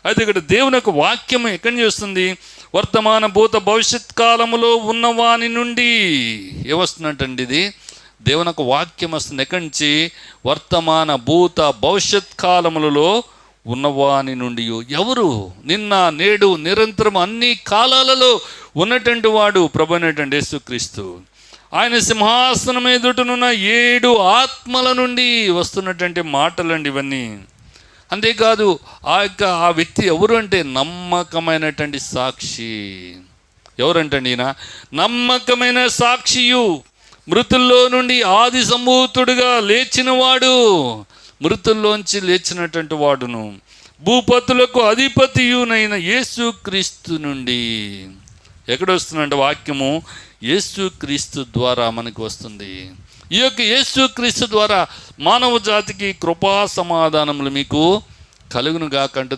అయితే ఇక్కడ దేవుని యొక్క వాక్యం ఎక్కడి నుంచి వస్తుంది? వర్తమాన భూత భవిష్యత్ కాలములో ఉన్నవాని నుండి ఏమొస్తున్నట్టండి? ఇది దేవుని యొక్క వాక్యం వస్తుంది. ఎక్కడి నుంచి? వర్తమాన భూత భవిష్యత్ కాలములలో ఉన్నవాని నుండి. ఎవరు? నిన్న నేడు నిరంతరం అన్ని కాలాలలో ఉన్నటువంటి వాడు ప్రభు అయినటువంటి యేసుక్రీస్తు. ఆయన సింహాసనం ఎదుటనున్న 7 ఆత్మల నుండి వస్తున్నటువంటి మాటలండి ఇవన్నీ. అంతేకాదు ఆ వ్యక్తి ఎవరు అంటే నమ్మకమైనటువంటి సాక్షి. ఎవరంటండి ఈయన? నమ్మకమైన సాక్షియు, మృతుల్లో నుండి ఆది సంభూతుడుగా లేచినవాడు, మృతుల్లోంచి లేచినటువంటి వాడును, భూపతులకు అధిపతియునైన యేసుక్రీస్తు నుండి. ఎక్కడ వస్తుందంటే వాక్యము? యేసుక్రీస్తు ద్వారా మనకు వస్తుంది. ఈ యొక్క యేసుక్రీస్తు ద్వారా మానవ జాతికి కృపా సమాధానములు మీకు కలుగును గాకంటూ